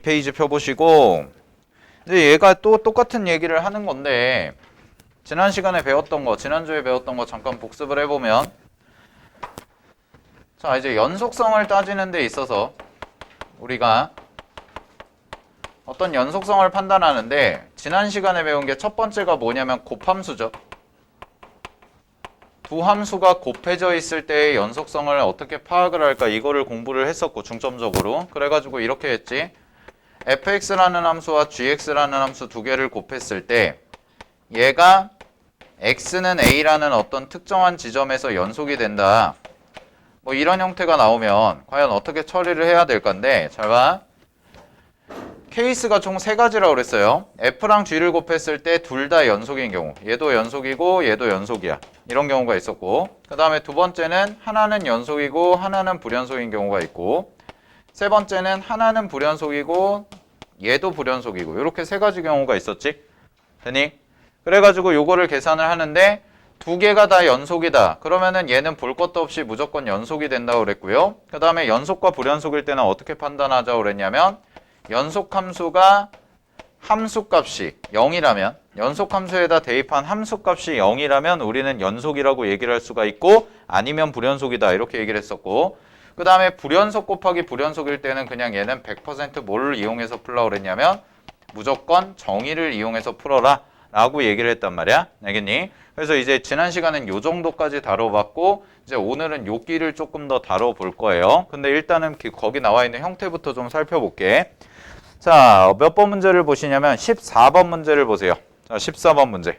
페이지 펴보시고 이제 얘가 또 똑같은 얘기를 하는 건데 지난 시간에 배웠던 거, 지난주에 배웠던 거 잠깐 복습을 해보면 자 이제 연속성을 따지는 데 있어서 우리가 어떤 연속성을 판단하는데 지난 시간에 배운 게 첫 번째가 뭐냐면 곱함수죠. 두 함수가 곱해져 있을 때의 연속성을 어떻게 파악을 할까 이거를 공부를 했었고 중점적으로 그래가지고 이렇게 했지. fx라는 함수와 gx라는 함수 두 개를 곱했을 때 얘가 x는 a라는 어떤 특정한 지점에서 연속이 된다. 뭐 이런 형태가 나오면 과연 어떻게 처리를 해야 될 건데 잘 봐. 케이스가 총 세 가지라고 그랬어요. f랑 g를 곱했을 때 둘 다 연속인 경우 얘도 연속이고 얘도 연속이야. 이런 경우가 있었고 그 다음에 두 번째는 하나는 연속이고 하나는 불연속인 경우가 있고 세 번째는 하나는 불연속이고 얘도 불연속이고 이렇게 세 가지 경우가 있었지. 되니? 그래가지고 요거를 계산을 하는데 두 개가 다 연속이다. 그러면은 얘는 볼 것도 없이 무조건 연속이 된다고 그랬고요. 그 다음에 연속과 불연속일 때는 어떻게 판단하자고 그랬냐면 연속함수가 함수값이 0이라면 연속함수에다 대입한 함수값이 0이라면 우리는 연속이라고 얘기를 할 수가 있고 아니면 불연속이다 이렇게 얘기를 했었고 그 다음에 불연속 곱하기 불연속일 때는 그냥 얘는 100% 뭘 이용해서 풀라고 그랬냐면 무조건 정의를 이용해서 풀어라 라고 얘기를 했단 말이야. 알겠니? 그래서 이제 지난 시간엔 요 정도까지 다뤄봤고 이제 오늘은 요 끼를 조금 더 다뤄볼 거예요. 근데 일단은 거기 나와 있는 형태부터 좀 살펴볼게. 자, 몇 번 문제를 보시냐면 14번 문제를 보세요. 자, 14번 문제.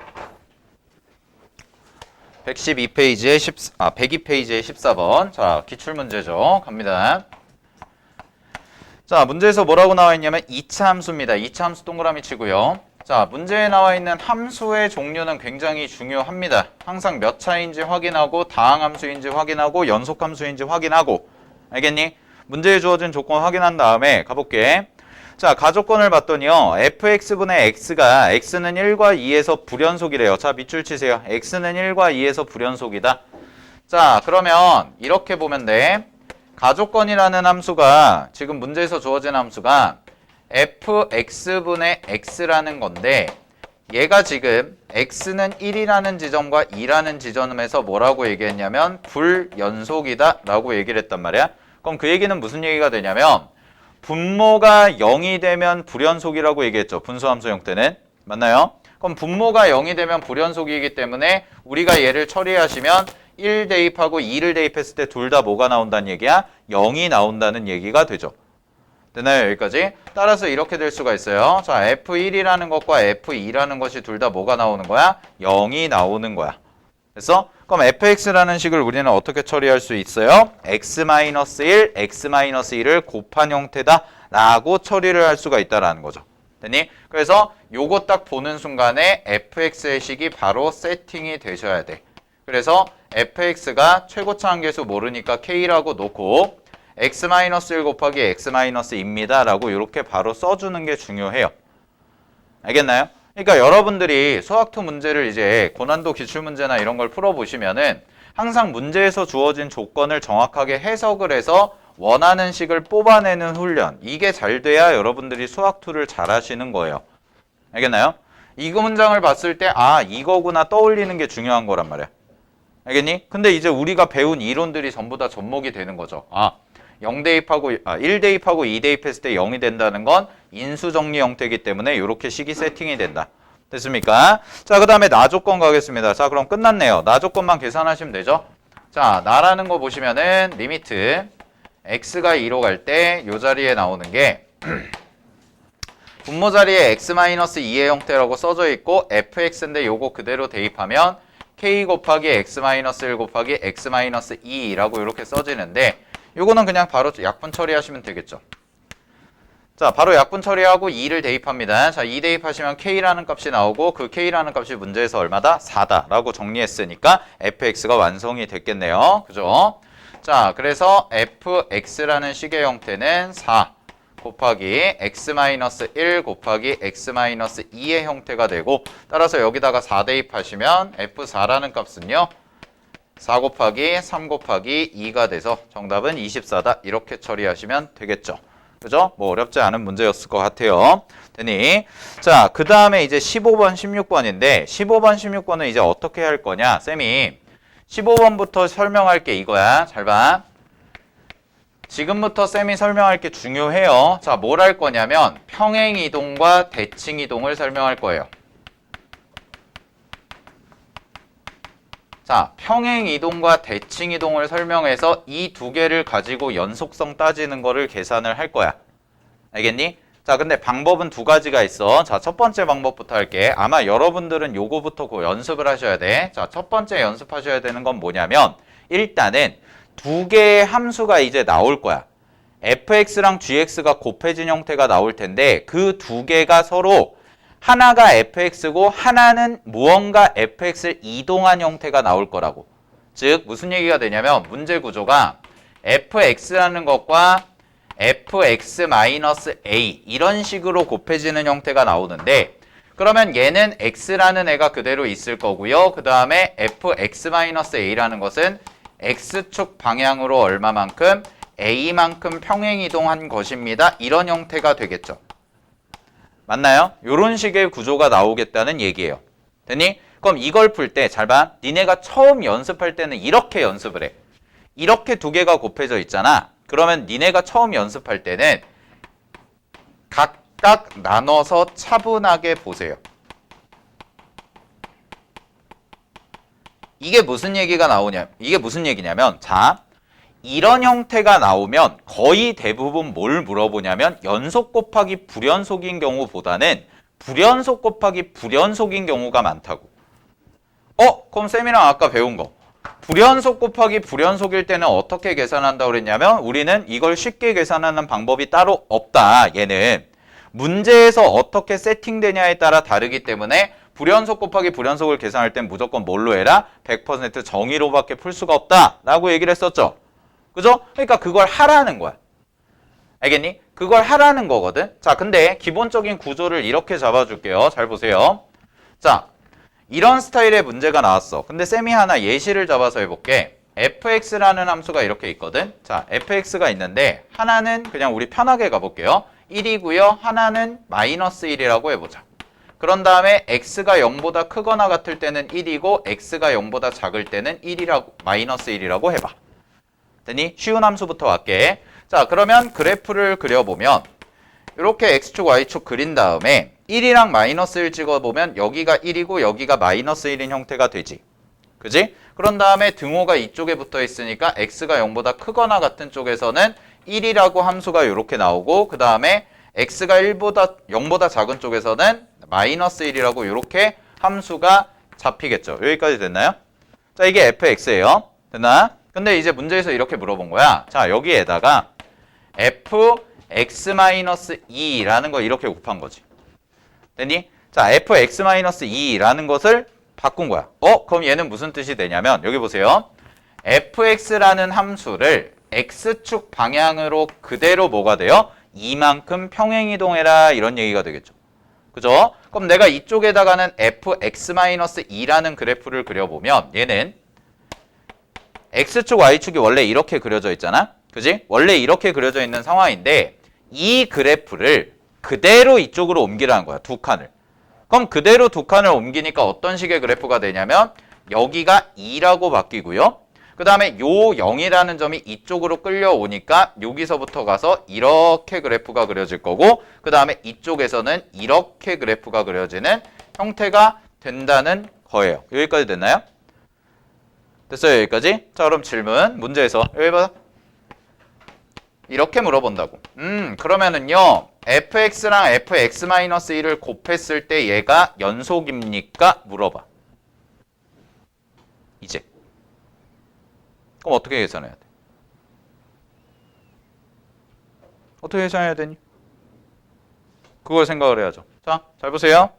112페이지에 102페이지에 14번. 자, 기출문제죠. 갑니다. 자, 문제에서 뭐라고 나와 있냐면 2차 함수입니다. 2차 함수 동그라미 치고요. 자, 문제에 나와 있는 함수의 종류는 굉장히 중요합니다. 항상 몇 차인지 확인하고 다항함수인지 확인하고 연속함수인지 확인하고 알겠니? 문제에 주어진 조건 확인한 다음에 가볼게. 자, 가조건을 봤더니요. fx분의 x가 x는 1과 2에서 불연속이래요. 자, 밑줄 치세요. x는 1과 2에서 불연속이다. 자, 그러면 이렇게 보면 돼. 가조건이라는 함수가 지금 문제에서 주어진 함수가 fx분의 x라는 건데 얘가 지금 x는 1이라는 지점과 2라는 지점에서 뭐라고 얘기했냐면 불연속이다 라고 얘기를 했단 말이야. 그럼 그 얘기는 무슨 얘기가 되냐면 분모가 0이 되면 불연속이라고 얘기했죠. 분수함수 형태는. 맞나요? 그럼 분모가 0이 되면 불연속이기 때문에 우리가 얘를 처리하시면 1 대입하고 2를 대입했을 때 둘 다 뭐가 나온다는 얘기야? 0이 나온다는 얘기가 되죠. 되나요? 여기까지? 따라서 이렇게 될 수가 있어요. 자, F1이라는 것과 F2라는 것이 둘 다 뭐가 나오는 거야? 0이 나오는 거야. 됐어? 그럼 fx라는 식을 우리는 어떻게 처리할 수 있어요? x-1, x-1을 곱한 형태다 라고 처리를 할 수가 있다라는 거죠. 됐니? 그래서 요거 딱 보는 순간에 fx의 식이 바로 세팅이 되셔야 돼. 그래서 fx가 최고차 한계수 모르니까 k라고 놓고 x-1 곱하기 x-2입니다 라고 이렇게 바로 써주는 게 중요해요. 알겠나요? 그러니까 여러분들이 수학2 문제를 이제 고난도 기출문제나 이런 걸 풀어보시면은 항상 문제에서 주어진 조건을 정확하게 해석을 해서 원하는 식을 뽑아내는 훈련. 이게 잘 돼야 여러분들이 수학2를 잘 하시는 거예요. 알겠나요? 이거 문장을 봤을 때 아, 이거구나 떠올리는 게 중요한 거란 말이야. 알겠니? 근데 이제 우리가 배운 이론들이 전부 다 접목이 되는 거죠. 아, 1 대입하고 2 대입했을 때 0이 된다는 건 인수정리 형태이기 때문에 이렇게 식이 세팅이 된다. 됐습니까? 자, 그 다음에 나 조건 가겠습니다. 자, 그럼 끝났네요. 나 조건만 계산하시면 되죠. 자, 나라는 거 보시면은 리미트 x가 2로 갈 때 이 자리에 나오는 게 분모 자리에 x-2의 형태라고 써져 있고 fx인데 요거 그대로 대입하면 k 곱하기 x-1 곱하기 x-2라고 이렇게 써지는데 요거는 그냥 바로 약분 처리하시면 되겠죠. 자, 바로 약분 처리하고 2를 대입합니다. 자, 2 대입하시면 k라는 값이 나오고 그 k라는 값이 문제에서 얼마다? 4다 라고 정리했으니까 fx가 완성이 됐겠네요. 그죠? 자, 그래서 fx라는 식의 형태는 4 곱하기 x-1 곱하기 x-2의 형태가 되고 따라서 여기다가 4 대입하시면 f4라는 값은요 4 곱하기 3 곱하기 2가 돼서 정답은 24다 이렇게 처리하시면 되겠죠. 그죠? 뭐 어렵지 않은 문제였을 것 같아요. 되니 자, 그 다음에 이제 15번, 16번인데 15번, 16번은 이제 어떻게 할 거냐? 쌤이 15번부터 설명할 게 이거야. 잘 봐. 지금부터 쌤이 설명할 게 중요해요. 자, 뭘 할 거냐면 평행이동과 대칭이동을 설명할 거예요. 자, 평행이동과 대칭이동을 설명해서 이 두 개를 가지고 연속성 따지는 거를 계산을 할 거야. 알겠니? 자, 근데 방법은 두 가지가 있어. 자, 첫 번째 방법부터 할게. 아마 여러분들은 요거부터 연습을 하셔야 돼. 자, 첫 번째 연습하셔야 되는 건 뭐냐면 일단은 두 개의 함수가 이제 나올 거야. fx랑 gx가 곱해진 형태가 나올 텐데 그 두 개가 서로 하나가 fx고 하나는 무언가 fx를 이동한 형태가 나올 거라고. 즉 무슨 얘기가 되냐면 문제 구조가 fx라는 것과 fx-a 이런 식으로 곱해지는 형태가 나오는데 그러면 얘는 x라는 애가 그대로 있을 거고요. 그 다음에 fx-a라는 것은 x축 방향으로 얼마만큼 a만큼 평행이동한 것입니다. 이런 형태가 되겠죠. 맞나요? 이런 식의 구조가 나오겠다는 얘기예요. 됐니? 그럼 이걸 풀 때 잘 봐. 니네가 처음 연습할 때는 이렇게 연습을 해. 이렇게 두 개가 곱해져 있잖아. 그러면 니네가 처음 연습할 때는 각각 나눠서 차분하게 보세요. 이게 무슨 얘기냐면 자, 이런 형태가 나오면 거의 대부분 뭘 물어보냐면 연속 곱하기 불연속인 경우보다는 불연속 곱하기 불연속인 경우가 많다고. 그럼 쌤이랑 아까 배운 거. 불연속 곱하기 불연속일 때는 어떻게 계산한다고 그랬냐면 우리는 이걸 쉽게 계산하는 방법이 따로 없다. 얘는 문제에서 어떻게 세팅되냐에 따라 다르기 때문에 불연속 곱하기 불연속을 계산할 땐 무조건 뭘로 해라? 100% 정의로밖에 풀 수가 없다 라고 얘기를 했었죠. 그죠? 그러니까 그걸 하라는 거야. 알겠니? 그걸 하라는 거거든. 자, 근데 기본적인 구조를 이렇게 잡아줄게요. 잘 보세요. 자, 이런 스타일의 문제가 나왔어. 근데 쌤이 하나 예시를 잡아서 해볼게. fx라는 함수가 이렇게 있거든. 자, fx가 있는데 하나는 그냥 우리 편하게 가볼게요. 1이고요. 하나는 마이너스 1이라고 해보자. 그런 다음에 x가 0보다 크거나 같을 때는 1이고 x가 0보다 작을 때는 마이너스 1이라고 해봐. 됐니? 쉬운 함수부터 할게. 자, 그러면 그래프를 그려보면 이렇게 x축, y축 그린 다음에 1이랑 마이너스 1 찍어보면 여기가 1이고 여기가 마이너스 1인 형태가 되지. 그지? 그런 다음에 등호가 이쪽에 붙어 있으니까 x가 0보다 크거나 같은 쪽에서는 1이라고 함수가 이렇게 나오고 그 다음에 x가 0보다 작은 쪽에서는 마이너스 1이라고 이렇게 함수가 잡히겠죠. 여기까지 됐나요? 자, 이게 fx예요. 됐나? 근데 이제 문제에서 이렇게 물어본 거야. 자, 여기에다가 fx-2라는 거 이렇게 곱한 거지. 됐니? 자, fx-2라는 것을 바꾼 거야. 그럼 얘는 무슨 뜻이 되냐면 여기 보세요. fx라는 함수를 x축 방향으로 그대로 뭐가 돼요? 이만큼 평행이동해라 이런 얘기가 되겠죠. 그죠? 그럼 내가 이쪽에다가는 fx-2라는 그래프를 그려보면 얘는 x축, y축이 원래 이렇게 그려져 있잖아? 그지? 원래 이렇게 그려져 있는 상황인데 이 그래프를 그대로 이쪽으로 옮기라는 거야. 두 칸을. 그럼 그대로 두 칸을 옮기니까 어떤 식의 그래프가 되냐면 여기가 2라고 바뀌고요. 그 다음에 요 0이라는 점이 이쪽으로 끌려오니까 여기서부터 가서 이렇게 그래프가 그려질 거고 그 다음에 이쪽에서는 이렇게 그래프가 그려지는 형태가 된다는 거예요. 여기까지 됐나요? 됐어요? 여기까지? 자, 그럼 질문 문제에서 여기 봐. 이렇게 물어본다고. 그러면은요 fx랑 fx-1을 곱했을 때 얘가 연속입니까? 물어봐. 이제 그럼 어떻게 계산해야 돼? 어떻게 계산해야 되니? 그걸 생각을 해야죠. 자, 잘 보세요.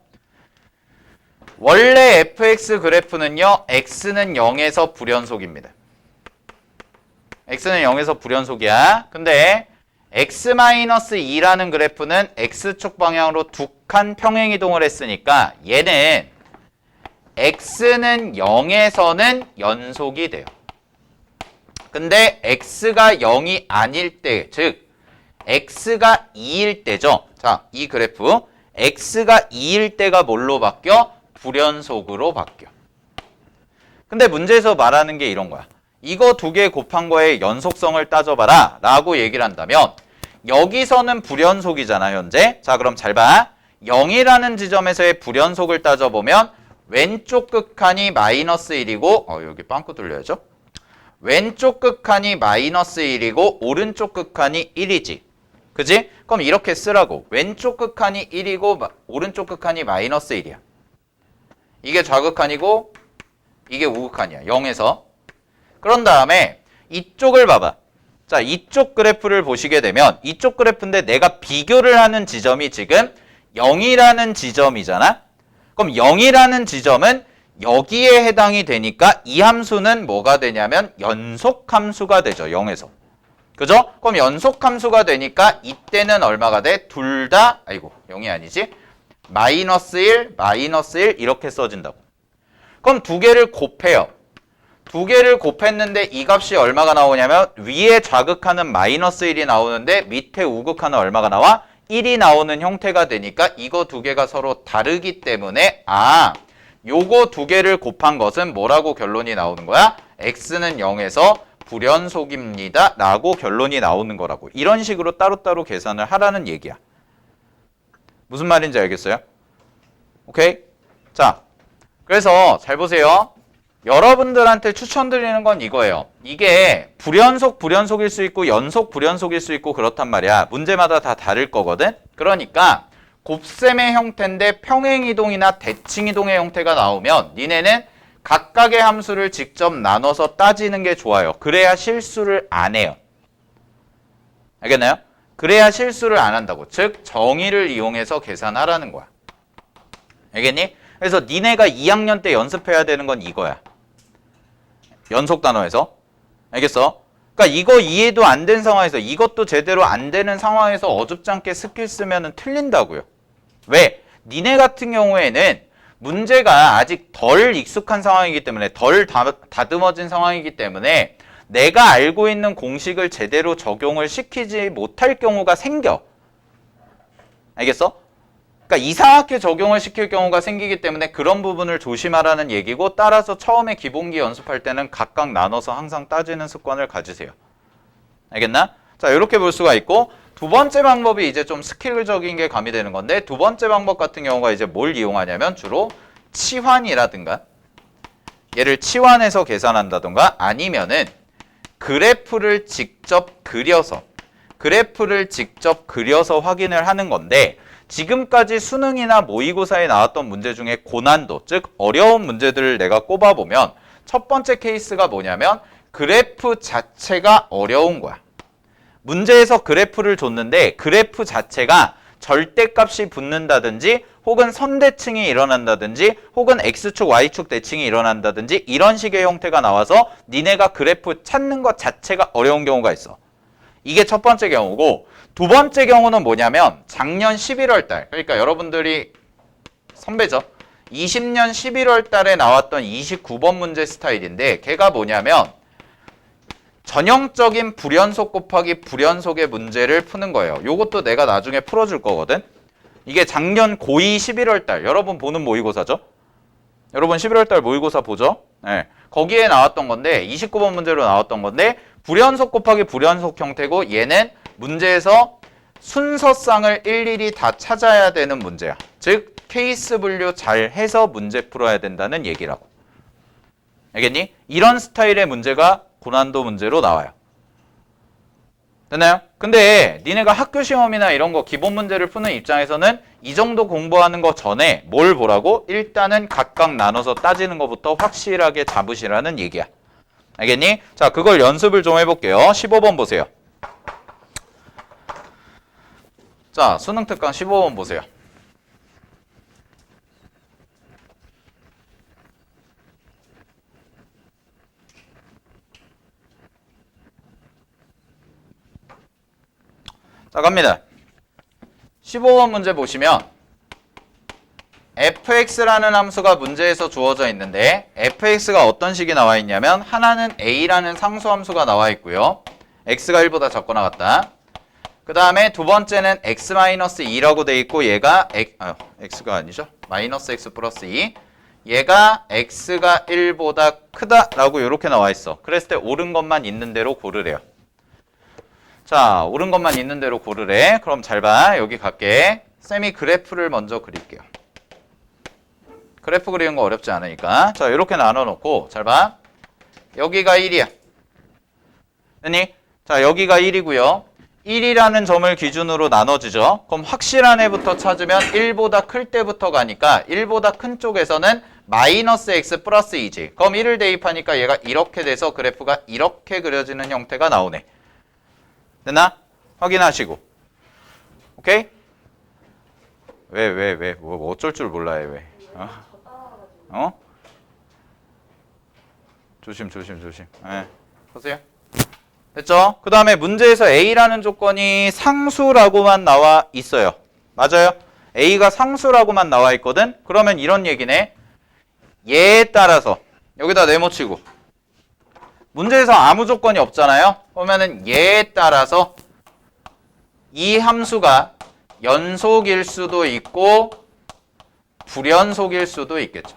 원래 fx 그래프는요 x는 0에서 불연속입니다. x는 0에서 불연속이야. 근데 x-2라는 그래프는 x축 방향으로 두 칸 평행이동을 했으니까 얘는 x는 0에서는 연속이 돼요. 근데 x가 0이 아닐 때, 즉 x가 2일 때죠. 자, 이 그래프 x가 2일 때가 뭘로 바뀌어? 불연속으로 바뀌어. 근데 문제에서 말하는 게 이런 거야. 이거 두 개 곱한 거의 연속성을 따져봐라 라고 얘기를 한다면 여기서는 불연속이잖아 현재. 자, 그럼 잘 봐. 0이라는 지점에서의 불연속을 따져보면 왼쪽 극한이 마이너스 1이고 여기 빵꾸 뚫려야죠. 왼쪽 극한이 마이너스 1이고 오른쪽 극한이 1이지. 그지? 그럼 이렇게 쓰라고. 왼쪽 극한이 1이고 오른쪽 극한이 마이너스 1이야. 이게 좌극한이고 이게 우극한이야. 0에서. 그런 다음에 이쪽을 봐봐. 자, 이쪽 그래프를 보시게 되면 이쪽 그래프인데 내가 비교를 하는 지점이 지금 0이라는 지점이잖아. 그럼 0이라는 지점은 여기에 해당이 되니까 이 함수는 뭐가 되냐면 연속함수가 되죠. 0에서. 그죠? 그럼 연속함수가 되니까 이때는 얼마가 돼? 둘 다, 아이고 0이 아니지? 마이너스 1, 마이너스 1 이렇게 써진다고. 그럼 두 개를 곱해요. 두 개를 곱했는데 이 값이 얼마가 나오냐면 위에 좌극하는 마이너스 1이 나오는데 밑에 우극하는 얼마가 나와? 1이 나오는 형태가 되니까 이거 두 개가 서로 다르기 때문에 요거 두 개를 곱한 것은 뭐라고 결론이 나오는 거야? x는 0에서 불연속입니다 라고 결론이 나오는 거라고. 이런 식으로 따로따로 계산을 하라는 얘기야. 무슨 말인지 알겠어요? 오케이? 자, 그래서 잘 보세요. 여러분들한테 추천드리는 건 이거예요. 이게 불연속일 수 있고 연속 불연속일 수 있고 그렇단 말이야. 문제마다 다 다를 거거든. 그러니까 곱셈의 형태인데 평행이동이나 대칭이동의 형태가 나오면 니네는 각각의 함수를 직접 나눠서 따지는 게 좋아요. 그래야 실수를 안 해요. 알겠나요? 그래야 실수를 안 한다고. 즉 정의를 이용해서 계산하라는 거야. 알겠니? 그래서 니네가 2학년 때 연습해야 되는 건 이거야. 연속 단어에서. 알겠어? 그러니까 이거 이해도 안 된 상황에서 이것도 제대로 안 되는 상황에서 어줍지 않게 스킬 쓰면 틀린다고요. 왜? 니네 같은 경우에는 문제가 아직 덜 익숙한 상황이기 때문에 덜 다듬어진 상황이기 때문에 내가 알고 있는 공식을 제대로 적용을 시키지 못할 경우가 생겨. 알겠어? 그러니까 이상하게 적용을 시킬 경우가 생기기 때문에 그런 부분을 조심하라는 얘기고 따라서 처음에 기본기 연습할 때는 각각 나눠서 항상 따지는 습관을 가지세요. 알겠나? 자, 이렇게 볼 수가 있고 두 번째 방법이 이제 좀 스킬적인 게 가미되는 건데 두 번째 방법 같은 경우가 이제 뭘 이용하냐면 주로 치환이라든가 얘를 치환해서 계산한다든가 아니면은 그래프를 직접 그려서 확인을 하는 건데 지금까지 수능이나 모의고사에 나왔던 문제 중에 고난도, 즉 어려운 문제들을 내가 꼽아보면 첫 번째 케이스가 뭐냐면 그래프 자체가 어려운 거야. 문제에서 그래프를 줬는데 그래프 자체가 절대값이 붙는다든지 혹은 선대칭이 일어난다든지 혹은 X축, Y축 대칭이 일어난다든지 이런 식의 형태가 나와서 니네가 그래프 찾는 것 자체가 어려운 경우가 있어. 이게 첫 번째 경우고 두 번째 경우는 뭐냐면 작년 11월 달, 그러니까 여러분들이 선배죠. 20년 11월 달에 나왔던 29번 문제 스타일인데 걔가 뭐냐면 전형적인 불연속 곱하기 불연속의 문제를 푸는 거예요. 요것도 내가 나중에 풀어줄 거거든. 이게 작년 고2 11월 달, 여러분 보는 모의고사죠? 여러분 11월 달 모의고사 보죠? 네. 거기에 나왔던 건데 29번 문제로 나왔던 건데 불연속 곱하기 불연속 형태고 얘는 문제에서 순서상을 일일이 다 찾아야 되는 문제야. 즉 케이스 분류 잘 해서 문제 풀어야 된다는 얘기라고. 알겠니? 이런 스타일의 문제가 고난도 문제로 나와요. 됐나요? 근데 니네가 학교 시험이나 이런 거 기본 문제를 푸는 입장에서는 이 정도 공부하는 거 전에 뭘 보라고? 일단은 각각 나눠서 따지는 것부터 확실하게 잡으시라는 얘기야. 알겠니? 자, 그걸 연습을 좀 해볼게요. 15번 보세요. 자, 수능 특강 15번 보세요. 자, 갑니다. 15번 문제 보시면 fx라는 함수가 문제에서 주어져 있는데 fx가 어떤 식이 나와 있냐면 하나는 a라는 상수함수가 나와 있고요. x가 1보다 작거나 같다. 그 다음에 두 번째는 x-2라고 돼 있고 얘가 x가 아니죠. 마이너스 x 플러스 2. 얘가 x가 1보다 크다라고 이렇게 나와 있어. 그랬을 때 옳은 것만 있는 대로 고르래요. 자, 옳은 것만 있는 대로 고르래. 그럼 잘 봐. 여기 갈게. 쌤이 그래프를 먼저 그릴게요. 그래프 그리는 거 어렵지 않으니까. 자, 이렇게 나눠놓고 잘 봐. 여기가 1이야. 됐니? 자, 여기가 1이고요. 1이라는 점을 기준으로 나눠지죠. 그럼 확실한 애부터 찾으면 1보다 클 때부터 가니까 1보다 큰 쪽에서는 마이너스 x 플러스 2지. 그럼 1을 대입하니까 얘가 이렇게 돼서 그래프가 이렇게 그려지는 형태가 나오네. 됐나? 확인하시고. 오케이? 왜? 뭐 어쩔 줄 몰라 해, 왜? 어? 조심. 네. 보세요. 됐죠? 그 다음에 문제에서 A라는 조건이 상수라고만 나와 있어요. 맞아요? A가 상수라고만 나와 있거든? 그러면 이런 얘기네. 얘에 따라서 여기다 네모치고 문제에서 아무 조건이 없잖아요? 그러면은 얘에 따라서 이 함수가 연속일 수도 있고 불연속일 수도 있겠죠.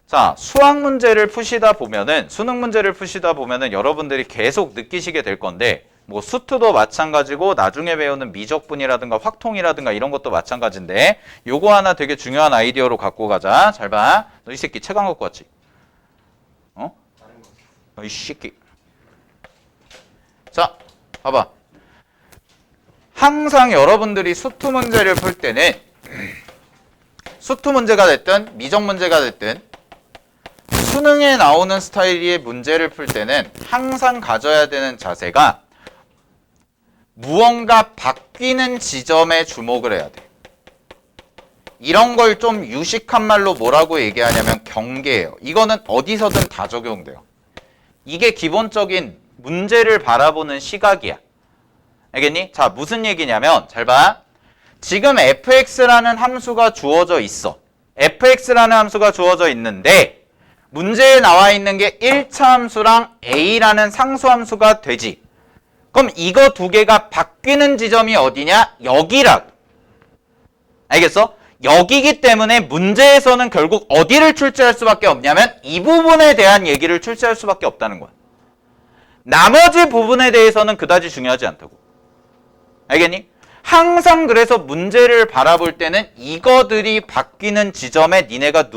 자, 수학 문제를 푸시다 보면은, 수능 문제를 푸시다 보면은 여러분들이 계속 느끼시게 될 건데, 뭐 수투도 마찬가지고 나중에 배우는 미적분이라든가 확통이라든가 이런 것도 마찬가지인데, 요거 하나 되게 중요한 아이디어로 갖고 가자. 잘 봐. 너 이 새끼 책 안 갖고 왔지? 어? 너 이 새끼. 자, 봐봐. 항상 여러분들이 수투 문제를 풀 때는 수투 문제가 됐든 미적 문제가 됐든 수능에 나오는 스타일의 문제를 풀 때는 항상 가져야 되는 자세가 무언가 바뀌는 지점에 주목을 해야 돼. 이런 걸 좀 유식한 말로 뭐라고 얘기하냐면 경계예요. 이거는 어디서든 다 적용돼요. 이게 기본적인 문제를 바라보는 시각이야. 알겠니? 자, 무슨 얘기냐면 잘 봐. 지금 fx라는 함수가 주어져 있어. fx라는 함수가 주어져 있는데 문제에 나와 있는 게 1차 함수랑 a라는 상수함수가 되지. 그럼 이거 두 개가 바뀌는 지점이 어디냐? 여기라고. 알겠어? 여기기 때문에 문제에서는 결국 어디를 출제할 수밖에 없냐면 이 부분에 대한 얘기를 출제할 수밖에 없다는 거야. 나머지 부분에 대해서는 그다지 중요하지 않다고. 알겠니? 항상 그래서 문제를 바라볼 때는 이거들이 바뀌는 지점에 니네가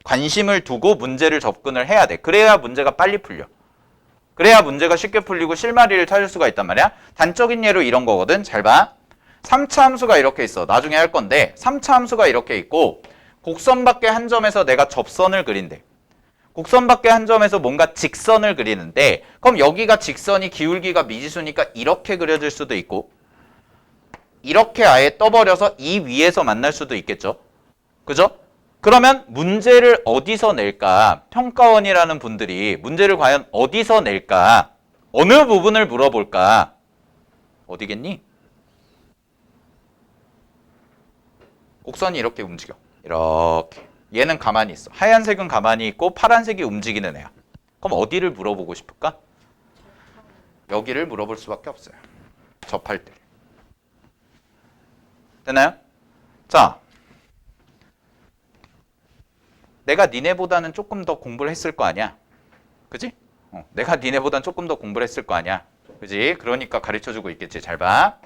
관심을 두고 문제를 접근을 해야 돼. 그래야 문제가 빨리 풀려. 그래야 문제가 쉽게 풀리고 실마리를 찾을 수가 있단 말이야. 단적인 예로 이런 거거든. 잘 봐. 3차 함수가 이렇게 있어. 나중에 할 건데 3차 함수가 이렇게 있고 곡선 밖에 한 점에서 내가 접선을 그린대. 곡선 밖에 한 점에서 뭔가 직선을 그리는데 그럼 여기가 직선이 기울기가 미지수니까 이렇게 그려질 수도 있고 이렇게 아예 떠버려서 이 위에서 만날 수도 있겠죠. 그죠? 그러면 문제를 어디서 낼까? 평가원이라는 분들이 문제를 과연 어디서 낼까? 어느 부분을 물어볼까? 어디겠니? 곡선이 이렇게 움직여. 이렇게. 얘는 가만히 있어. 하얀색은 가만히 있고 파란색이 움직이는 애야. 그럼 어디를 물어보고 싶을까? 여기를 물어볼 수밖에 없어요. 접할 때. 됐나요? 자, 내가 니네보다는 조금 더 공부를 했을 거 아니야. 그지? 내가 니네보다는 조금 더 공부를 했을 거 아니야. 그지? 그러니까 가르쳐주고 있겠지. 잘 봐.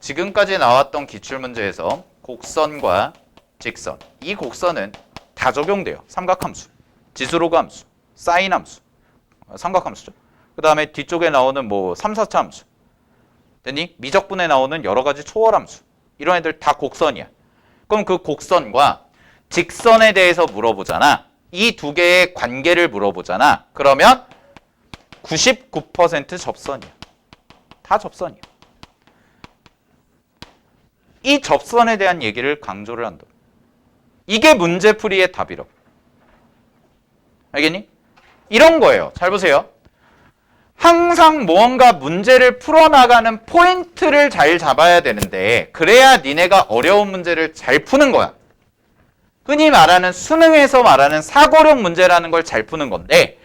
지금까지 나왔던 기출문제에서 곡선과 직선. 이 곡선은 다 적용돼요. 삼각함수, 지수로그 함수, 사인 함수, 삼각함수죠. 그 다음에 뒤쪽에 나오는 뭐 3, 4차 함수. 됐니? 미적분에 나오는 여러 가지 초월함수. 이런 애들 다 곡선이야. 그럼 그 곡선과 직선에 대해서 물어보잖아. 이 두 개의 관계를 물어보잖아. 그러면 99% 접선이야. 다 접선이야. 이 접선에 대한 얘기를 강조를 한다. 이게 문제풀이의 답이라고. 알겠니? 이런 거예요. 잘 보세요. 항상 무언가 문제를 풀어나가는 포인트를 잘 잡아야 되는데 그래야 니네가 어려운 문제를 잘 푸는 거야. 흔히 말하는 수능에서 말하는 사고력 문제라는 걸 잘 푸는 건데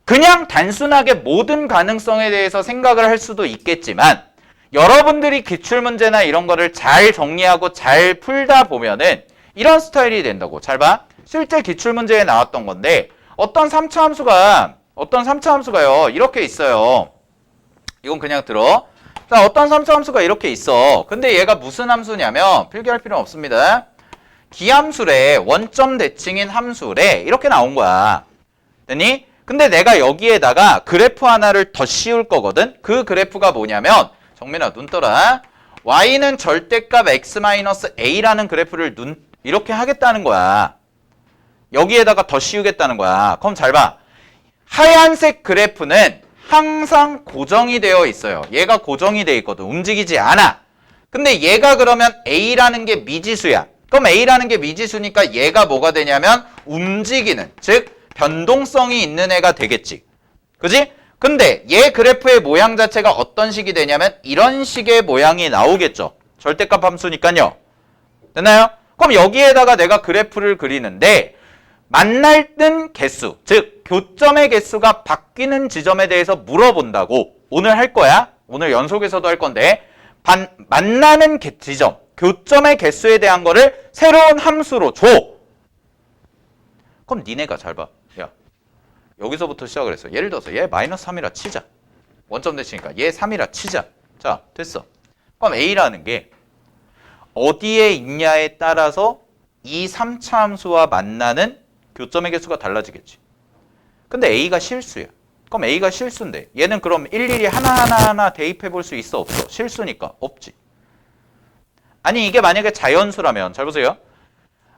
그냥 단순하게 모든 가능성에 대해서 생각을 할 수도 있겠지만 여러분들이 기출문제나 이런 거를 잘 정리하고 잘 풀다 보면은 이런 스타일이 된다고. 잘 봐. 실제 기출문제에 나왔던 건데 어떤 3차 함수가요. 이렇게 있어요. 이건 그냥 들어. 자, 어떤 3차 함수가 이렇게 있어. 근데 얘가 무슨 함수냐면 필기할 필요는 없습니다. 기함수래. 원점 대칭인 함수래. 이렇게 나온 거야. 됐니? 근데 내가 여기에다가 그래프 하나를 더 씌울 거거든. 그 그래프가 뭐냐면 정민아 눈 떠라. y는 절대값 x-a라는 그래프를 이렇게 하겠다는 거야. 여기에다가 더 씌우겠다는 거야. 그럼 잘 봐. 하얀색 그래프는 항상 고정이 되어 있어요. 얘가 고정이 되어 있거든. 움직이지 않아. 근데 얘가 그러면 a라는 게 미지수야. 그럼 a라는 게 미지수니까 얘가 뭐가 되냐면 움직이는, 즉 변동성이 있는 애가 되겠지. 그지? 근데 얘 그래프의 모양 자체가 어떤 식이 되냐면 이런 식의 모양이 나오겠죠. 절대값 함수니까요. 됐나요? 그럼 여기에다가 내가 그래프를 그리는데 만날 뜬 개수, 즉 교점의 개수가 바뀌는 지점에 대해서 물어본다고. 오늘 할 거야. 오늘 연속에서도 할 건데 만나는 지점, 교점의 개수에 대한 거를 새로운 함수로 줘. 그럼 니네가 잘 봐. 야, 여기서부터 시작을 했어. 예를 들어서 얘 마이너스 3이라 치자. 원점 대칭이니까 얘 3이라 치자. 자, 됐어. 그럼 A라는 게 어디에 있냐에 따라서 이 3차 함수와 만나는 교점의 개수가 달라지겠지. 근데 A가 실수야. 그럼 A가 실수인데 얘는 그럼 일일이 하나하나 대입해 볼 수 있어 없어? 실수니까 없지. 아니 이게 만약에 자연수라면 잘 보세요.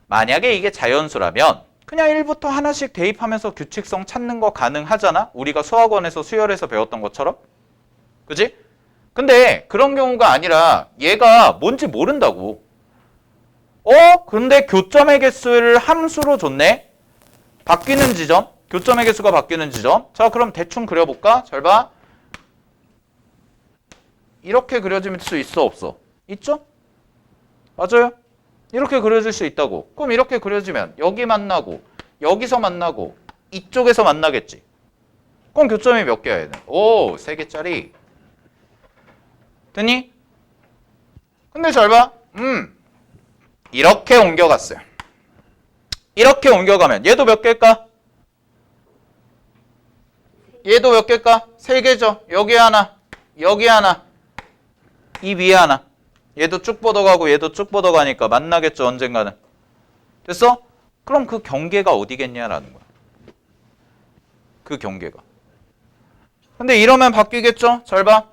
만약에 이게 자연수라면 그냥 1부터 하나씩 대입하면서 규칙성 찾는 거 가능하잖아? 우리가 수학원에서 수열에서 배웠던 것처럼. 그지? 근데 그런 경우가 아니라 얘가 뭔지 모른다고. 근데 교점의 개수를 함수로 줬네? 바뀌는 지점, 교점의 개수가 바뀌는 지점. 자, 그럼 대충 그려볼까? 잘 봐. 이렇게 그려질 수 있어 없어? 있죠? 맞아요? 이렇게 그려질 수 있다고. 그럼 이렇게 그려지면 여기 만나고 여기서 만나고 이쪽에서 만나겠지. 그럼 교점이 몇 개야 얘는? 오, 3개짜리. 됐니? 근데 잘 봐. 이렇게 옮겨갔어요. 이렇게 옮겨가면 얘도 몇 개일까? 얘도 몇 개일까? 3개죠. 여기 하나, 여기 하나, 이 위에 하나. 얘도 쭉 뻗어가고 얘도 쭉 뻗어가니까 만나겠죠. 언젠가는. 됐어? 그럼 그 경계가 어디겠냐라는 거야. 그 경계가. 근데 이러면 바뀌겠죠? 잘 봐.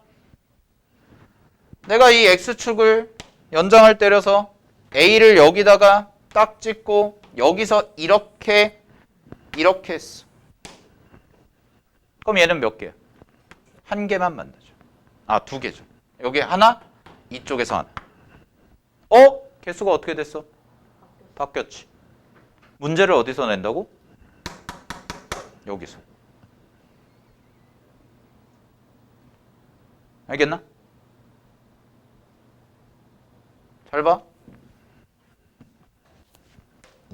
내가 이 X축을 연장을 때려서 A를 여기다가 딱 찍고 여기서 이렇게 했어. 그럼 얘는 몇 개야? 한 개만 만나죠. 아, 2개죠. 여기 하나, 이쪽에서 하나. 개수가 어떻게 됐어? 바뀌었지. 문제를 어디서 낸다고? 여기서. 알겠나? 잘 봐.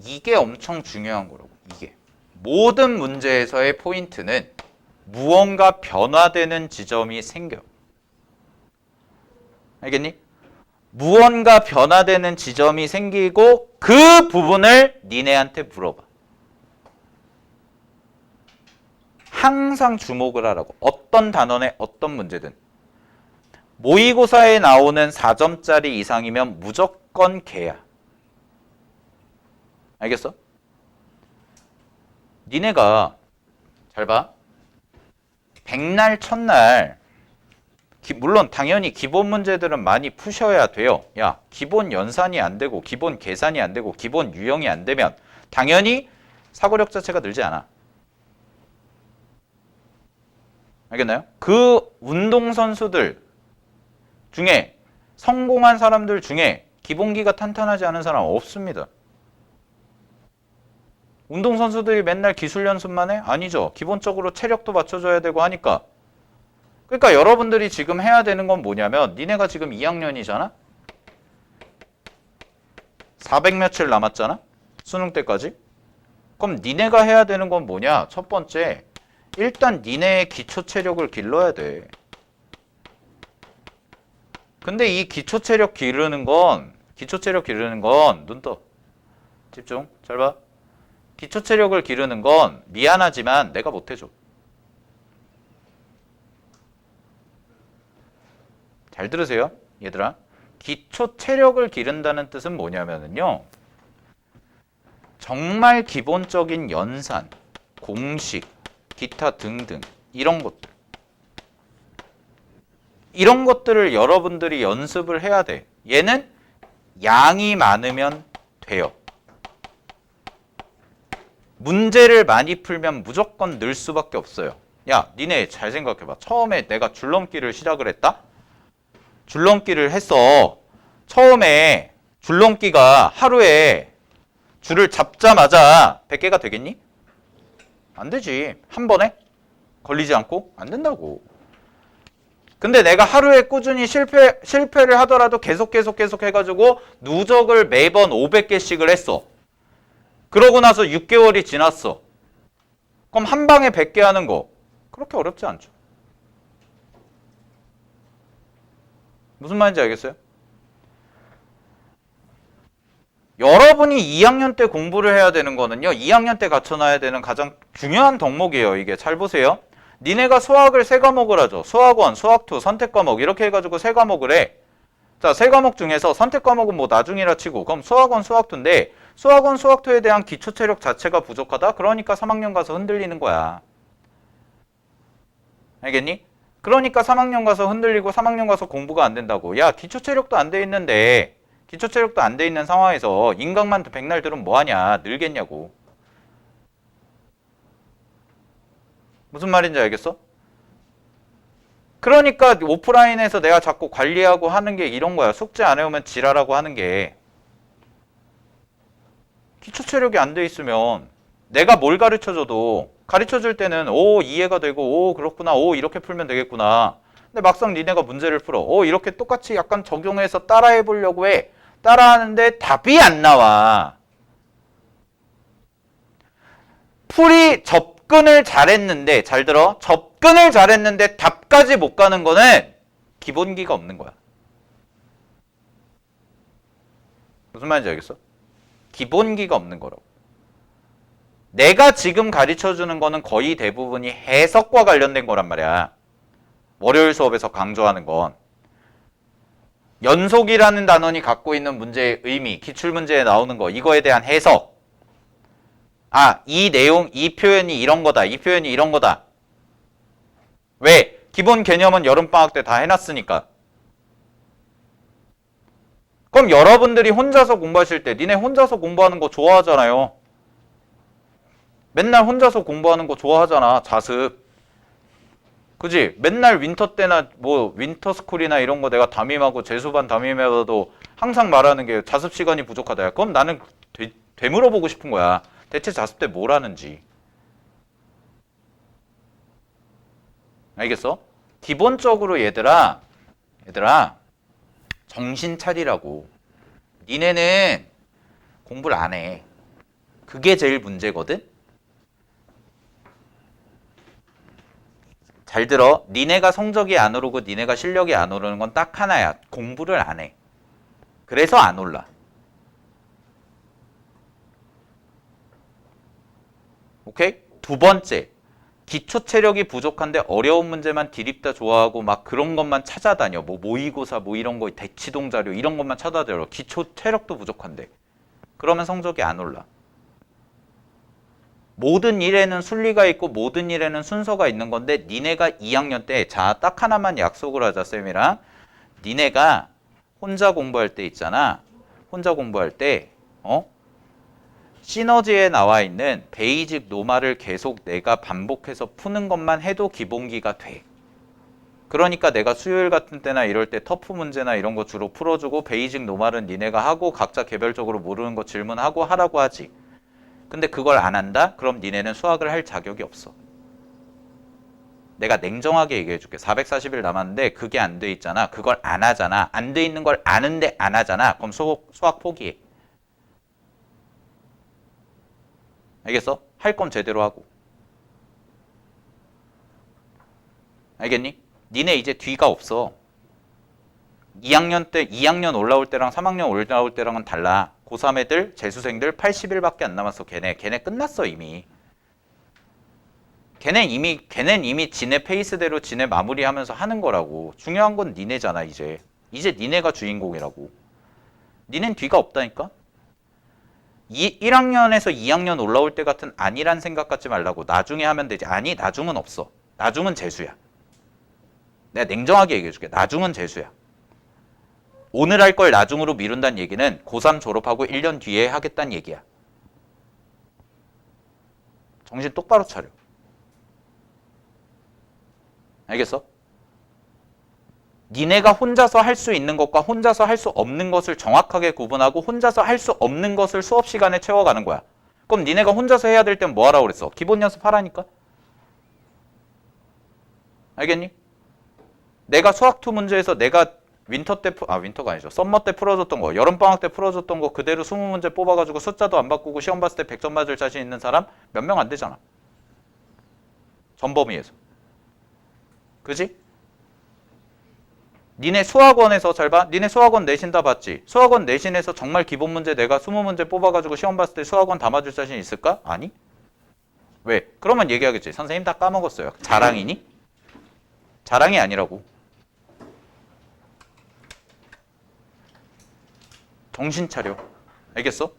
이게 엄청 중요한 거라고. 이게. 모든 문제에서의 포인트는 무언가 변화되는 지점이 생겨. 알겠니? 무언가 변화되는 지점이 생기고 그 부분을 니네한테 물어봐. 항상 주목을 하라고. 어떤 단원의 어떤 문제든. 모의고사에 나오는 4점짜리 이상이면 무조건 개야. 알겠어? 니네가 잘 봐. 백날 첫날 물론 당연히 기본 문제들은 많이 푸셔야 돼요. 야, 기본 연산이 안 되고 기본 계산이 안 되고 기본 유형이 안 되면 당연히 사고력 자체가 늘지 않아. 알겠나요? 그 운동선수들 중에 성공한 사람들 중에 기본기가 탄탄하지 않은 사람 없습니다. 운동선수들이 맨날 기술 연습만 해? 아니죠. 기본적으로 체력도 맞춰줘야 되고 하니까. 그러니까 여러분들이 지금 해야 되는 건 뭐냐면 니네가 지금 2학년이잖아? 400 며칠 남았잖아? 수능 때까지? 그럼 니네가 해야 되는 건 뭐냐? 첫 번째, 일단 니네의 기초 체력을 길러야 돼. 근데 이 기초 체력 기르는 건 눈 떠. 집중. 잘 봐. 기초 체력을 기르는 건 미안하지만 내가 못 해줘. 잘 들으세요, 얘들아. 기초 체력을 기른다는 뜻은 뭐냐면요. 정말 기본적인 연산, 공식, 기타 등등 이런 것들. 이런 것들을 여러분들이 연습을 해야 돼. 얘는 양이 많으면 돼요. 문제를 많이 풀면 무조건 늘 수밖에 없어요. 야, 니네 잘 생각해봐. 처음에 내가 줄넘기를 시작을 했다? 줄넘기를 했어. 처음에 줄넘기가 하루에 줄을 잡자마자 100개가 되겠니? 안 되지. 한 번에? 걸리지 않고? 안 된다고. 근데 내가 하루에 꾸준히 실패를 하더라도 계속 해가지고 누적을 매번 500개씩을 했어. 그러고 나서 6개월이 지났어. 그럼 한 방에 100개 하는 거 그렇게 어렵지 않죠. 무슨 말인지 알겠어요? 여러분이 2학년 때 공부를 해야 되는 거는요. 2학년 때 갖춰놔야 되는 가장 중요한 덕목이에요. 이게 잘 보세요. 니네가 수학을 3과목을 하죠. 수학원, 수학2, 선택과목 이렇게 해가지고 3과목을 해. 자, 3과목 중에서 선택과목은 뭐 나중이라 치고 그럼 수학원, 수학2인데 수학원, 수학2에 대한 기초체력 자체가 부족하다? 그러니까 3학년 가서 흔들리는 거야. 알겠니? 그러니까 3학년 가서 흔들리고 3학년 가서 공부가 안 된다고. 야, 기초체력도 안 돼 있는데 기초체력도 안 돼 있는 상황에서 인강만 백날 들으면 뭐하냐? 늘겠냐고. 무슨 말인지 알겠어? 그러니까 오프라인에서 내가 자꾸 관리하고 하는 게 이런 거야. 숙제 안 해오면 지랄하고 하는 게. 기초 체력이 안 돼 있으면 내가 뭘 가르쳐줘도 가르쳐줄 때는 오 이해가 되고 오 그렇구나 오 이렇게 풀면 되겠구나. 근데 막상 니네가 문제를 풀어. 오 이렇게 똑같이 약간 적용해서 따라해 보려고 해. 따라하는데 답이 안 나와. 풀이 접근을 잘했는데 잘 들어. 접근을 잘했는데 답까지 못 가는 거는 기본기가 없는 거야. 무슨 말인지 알겠어? 기본기가 없는 거라고. 내가 지금 가르쳐주는 거는 거의 대부분이 해석과 관련된 거란 말이야. 월요일 수업에서 강조하는 건. 연속이라는 단원이 갖고 있는 문제의 의미, 기출문제에 나오는 거, 이거에 대한 해석. 아, 이 내용, 이 표현이 이런 거다. 이 표현이 이런 거다. 왜? 기본 개념은 여름방학 때 다 해놨으니까. 그럼 여러분들이 혼자서 공부하실 때 니네 혼자서 공부하는 거 좋아하잖아요. 맨날 혼자서 공부하는 거 좋아하잖아. 자습. 그지? 맨날 윈터 때나 뭐 윈터스쿨이나 이런 거 내가 담임하고 재수반 담임해도 항상 말하는 게 자습 시간이 부족하다. 그럼 나는 되물어보고 싶은 거야. 대체 자습 때 뭘 하는지. 알겠어? 기본적으로 얘들아 정신 차리라고. 니네는 공부를 안 해. 그게 제일 문제거든? 잘 들어. 니네가 성적이 안 오르고 니네가 실력이 안 오르는 건 딱 하나야. 공부를 안 해. 그래서 안 올라. 오케이? 두 번째. 기초 체력이 부족한데 어려운 문제만 디립다 좋아하고 막 그런 것만 찾아다녀. 뭐 모의고사 뭐 이런 거 대치동 자료 이런 것만 찾아다녀. 기초 체력도 부족한데. 그러면 성적이 안 올라. 모든 일에는 순리가 있고 모든 일에는 순서가 있는 건데 니네가 2학년 때 자 딱 하나만 약속을 하자 쌤이랑. 니네가 혼자 공부할 때 있잖아. 혼자 공부할 때 시너지에 나와 있는 베이직 노말을 계속 내가 반복해서 푸는 것만 해도 기본기가 돼. 그러니까 내가 수요일 같은 때나 이럴 때 터프 문제나 이런 거 주로 풀어주고 베이직 노말은 니네가 하고 각자 개별적으로 모르는 거 질문하고 하라고 하지. 근데 그걸 안 한다? 그럼 니네는 수학을 할 자격이 없어. 내가 냉정하게 얘기해 줄게. 440일 남았는데 그게 안 돼 있잖아. 그걸 안 하잖아. 안 돼 있는 걸 아는데 안 하잖아. 그럼 수학 포기해. 알겠어? 할 건 제대로 하고. 알겠니? 니네 이제 뒤가 없어. 2학년 올라올 때랑 3학년 올라올 때랑은 달라. 고3 애들, 재수생들 80일밖에 안 남았어. 걔네 끝났어 이미. 걔넨 이미 지네 페이스대로 지네 마무리하면서 하는 거라고. 중요한 건 니네잖아 이제. 이제 니네가 주인공이라고. 니넨 뒤가 없다니까? 1학년에서 2학년 올라올 때 같은 아니란 생각 갖지 말라고. 나중에 하면 되지. 아니 나중은 없어. 나중은 재수야. 내가 냉정하게 얘기해줄게. 나중은 재수야. 오늘 할 걸 나중으로 미룬다는 얘기는 고3 졸업하고 1년 뒤에 하겠다는 얘기야. 정신 똑바로 차려. 알겠어? 니네가 혼자서 할 수 있는 것과 혼자서 할 수 없는 것을 정확하게 구분하고 혼자서 할 수 없는 것을 수업 시간에 채워가는 거야. 그럼 니네가 혼자서 해야 될 땐 뭐 하라고 그랬어? 기본 연습하라니까? 알겠니? 내가 수학2 문제에서 내가 윈터가 아니죠. 썸머 때 풀어줬던 거, 여름방학 때 풀어줬던 거 그대로 20문제 뽑아가지고 숫자도 안 바꾸고 시험 봤을 때 100점 맞을 자신 있는 사람 몇 명 안 되잖아. 전 범위에서. 그지? 니네 수학원에서 잘 봐. 니네 수학원 내신 다 봤지? 수학원 내신에서 정말 기본 문제 내가 20문제 뽑아가지고 시험 봤을 때 수학원 다 맞을 자신 있을까? 아니? 왜? 그러면 얘기하겠지. 선생님 다 까먹었어요. 자랑이니? 자랑이 아니라고. 정신 차려. 알겠어?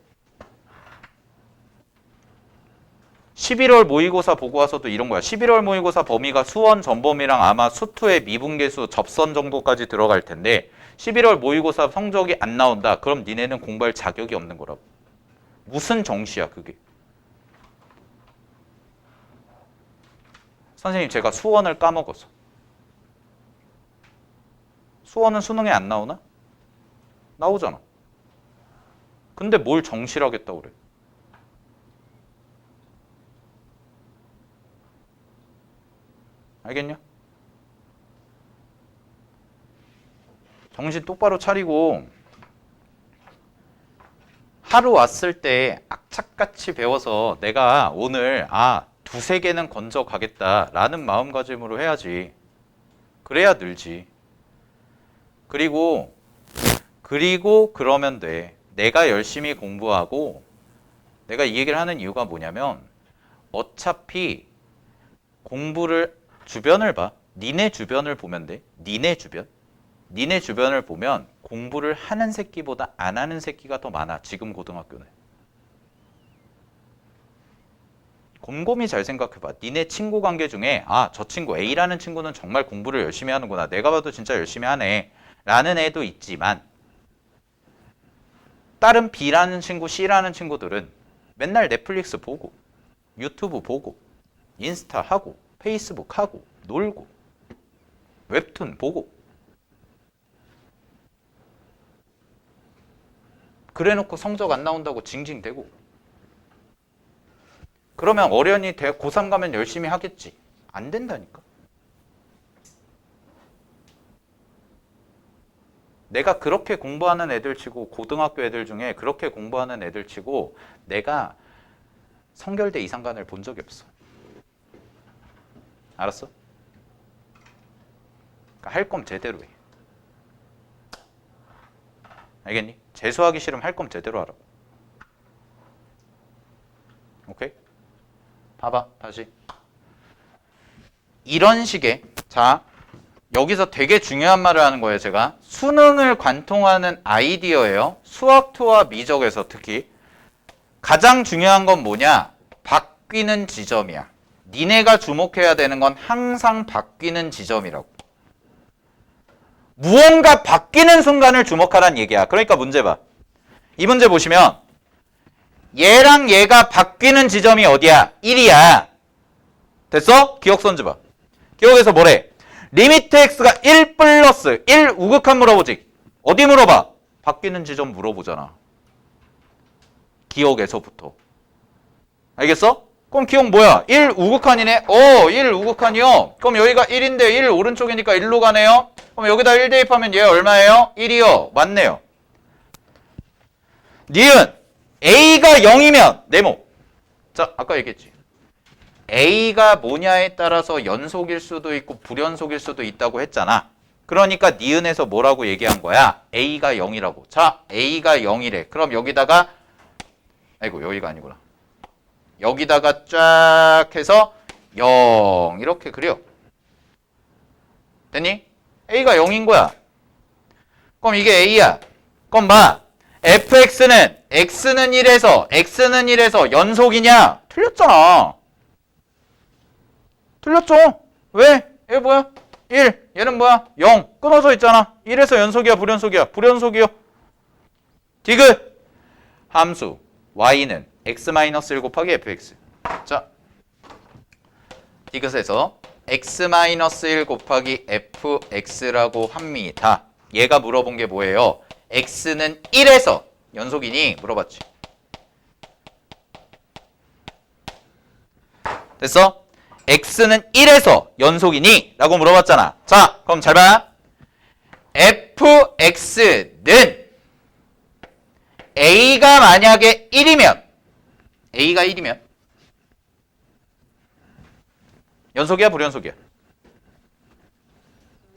11월 모의고사 보고 와서도 이런 거야. 11월 모의고사 범위가 수원 전범위랑 아마 수투의 미분계수 접선 정도까지 들어갈 텐데 11월 모의고사 성적이 안 나온다. 그럼 니네는 공부할 자격이 없는 거라고. 무슨 정시야 그게. 선생님 제가 수원을 까먹었어. 수원은 수능에 안 나오나? 나오잖아. 근데 뭘 정시라겠다고 그래. 알겠냐? 정신 똑바로 차리고 하루 왔을 때 악착같이 배워서 내가 오늘 두세 개는 건져 가겠다라는 마음가짐으로 해야지. 그래야 늘지. 그리고 그러면 돼. 내가 열심히 공부하고 내가 이 얘기를 하는 이유가 뭐냐면 어차피 공부를 주변을 봐. 니네 주변을 보면 돼. 니네 주변을 보면 공부를 하는 새끼보다 안 하는 새끼가 더 많아. 지금 고등학교는. 곰곰이 잘 생각해봐. 니네 친구 관계 중에 저 친구 A라는 친구는 정말 공부를 열심히 하는구나. 내가 봐도 진짜 열심히 하네. 라는 애도 있지만 다른 B라는 친구, C라는 친구들은 맨날 넷플릭스 보고 유튜브 보고 인스타 하고 페이스북 하고 놀고 웹툰 보고 그래놓고 성적 안 나온다고 징징대고 그러면 어련히 고3 가면 열심히 하겠지. 안 된다니까. 내가 그렇게 공부하는 애들 치고 고등학교 애들 중에 그렇게 공부하는 애들 치고 내가 성결대 이상관을 본 적이 없어. 알았어? 그러니까 할 거면 제대로 해. 알겠니? 재수하기 싫으면 할 거면 제대로 하라고. 오케이? 봐봐 다시. 이런 식의 자 여기서 되게 중요한 말을 하는 거예요. 제가 수능을 관통하는 아이디어예요. 수학2와 미적에서 특히 가장 중요한 건 뭐냐? 바뀌는 지점이야. 니네가 주목해야 되는 건 항상 바뀌는 지점이라고. 무언가 바뀌는 순간을 주목하라는 얘기야. 그러니까 문제 봐. 이 문제 보시면 얘랑 얘가 바뀌는 지점이 어디야? 1이야. 됐어? 기억선지 봐. 기억에서 뭐래? 리미트 x가 1 플러스 1 우극한 물어보지. 어디 물어봐? 바뀌는 지점 물어보잖아. 기억에서부터. 알겠어? 그럼 기억 뭐야? 1 우극한이네? 1 우극한이요? 그럼 여기가 1인데 1 오른쪽이니까 1로 가네요? 그럼 여기다 1 대입하면 얘 얼마예요? 1이요. 맞네요. 니은 A가 0이면 네모. 자, 아까 얘기했지. A가 뭐냐에 따라서 연속일 수도 있고 불연속일 수도 있다고 했잖아. 그러니까 니은에서 뭐라고 얘기한 거야? A가 0이라고. 자, A가 0이래. 그럼 여기다가 아이고 여기가 아니구나. 여기다가 쫙 해서 0 이렇게 그려. 됐니? A가 0인 거야. 그럼 이게 A야. 그럼 봐. fx는 x는 1에서 연속이냐? 틀렸잖아. 틀렸죠? 왜? 얘 뭐야? 1. 얘는 뭐야? 0. 끊어져 있잖아. 1에서 연속이야, 불연속이야? 불연속이요. 디귿. 함수 y는 x-1 곱하기 fx. 자, 디귿에서 x-1 곱하기 fx라고 합니다. 얘가 물어본 게 뭐예요? x는 1에서 연속이니? 물어봤지. 됐어? x는 1에서 연속이니? 라고 물어봤잖아. 자, 그럼 잘 봐. fx는 a가 만약에 1이면 a가 1이면 연속이야, 불연속이야?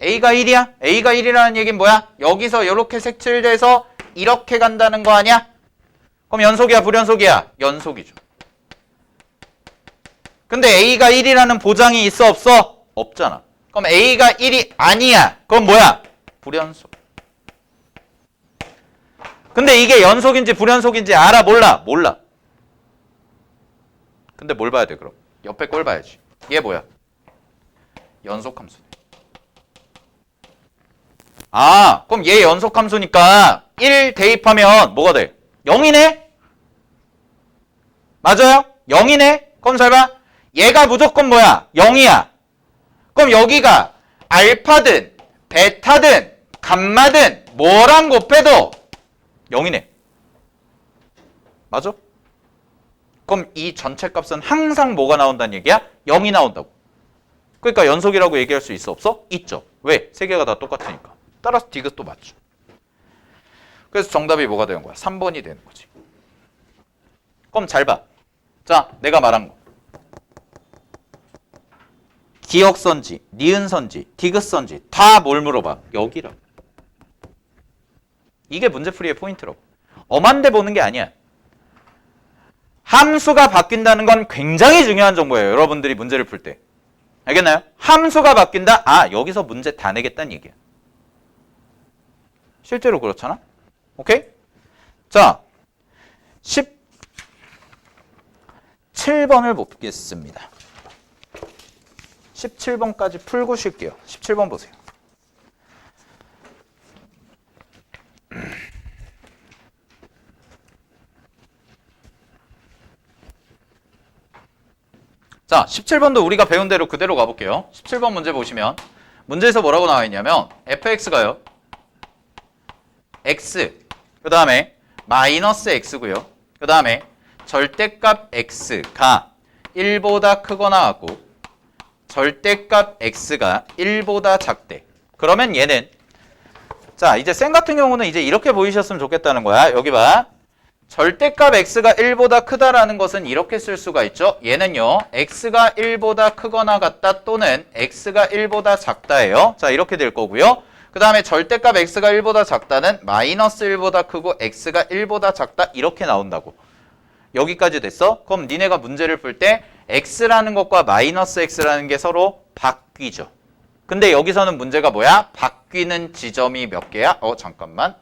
A가 1이야? A가 1이라는 얘기는 뭐야? 여기서 이렇게 색칠돼서 이렇게 간다는 거 아니야? 그럼 연속이야, 불연속이야? 연속이죠. 근데 A가 1이라는 보장이 있어, 없어? 없잖아. 그럼 A가 1이 아니야. 그럼 뭐야? 불연속. 근데 이게 연속인지 불연속인지 알아, 몰라? 몰라. 근데 뭘 봐야 돼, 그럼? 옆에 걸 봐야지. 얘 뭐야? 연속함수. 아, 그럼 얘 연속함수니까 1 대입하면 뭐가 돼? 0이네? 맞아요? 0이네? 그럼 잘 봐. 얘가 무조건 뭐야? 0이야. 그럼 여기가 알파든 베타든 감마든 뭐랑 곱해도 0이네. 맞아? 그럼 이 전체 값은 항상 뭐가 나온다는 얘기야? 0이 나온다고. 그러니까 연속이라고 얘기할 수 있어, 없어? 있죠. 왜? 세 개가 다 똑같으니까. 따라서 디귿도 맞죠. 그래서 정답이 뭐가 되는 거야? 3번이 되는 거지. 그럼 잘 봐. 자, 내가 말한 거. 기억선지, 니은선지, 디귿선지 다 뭘 물어봐? 여기라고. 이게 문제풀이의 포인트라고. 엄한데 보는 게 아니야. 함수가 바뀐다는 건 굉장히 중요한 정보예요. 여러분들이 문제를 풀 때. 알겠나요? 함수가 바뀐다? 아, 여기서 문제 다 내겠다는 얘기야. 실제로 그렇잖아? 오케이? 자, 17번을 보겠습니다. 17번까지 풀고 쉴게요. 17번 보세요. 자, 17번도 우리가 배운 대로 그대로 가볼게요. 17번 문제 보시면 문제에서 뭐라고 나와 있냐면 fx가요. x, 그 다음에 마이너스 x고요. 그 다음에 절대값 x가 1보다 크거나 같고 절대값 x가 1보다 작대. 그러면 얘는 자, 이제 쌤 같은 경우는 이제 이렇게 보이셨으면 좋겠다는 거야. 여기 봐. 절대값 x가 1보다 크다라는 것은 이렇게 쓸 수가 있죠. 얘는요. x가 1보다 크거나 같다 또는 x가 1보다 작다예요. 자, 이렇게 될 거고요. 그 다음에 절대값 x가 1보다 작다는 마이너스 1보다 크고 x가 1보다 작다 이렇게 나온다고. 여기까지 됐어? 그럼 니네가 문제를 풀 때 x라는 것과 마이너스 x라는 게 서로 바뀌죠. 근데 여기서는 문제가 뭐야? 바뀌는 지점이 몇 개야? 잠깐만.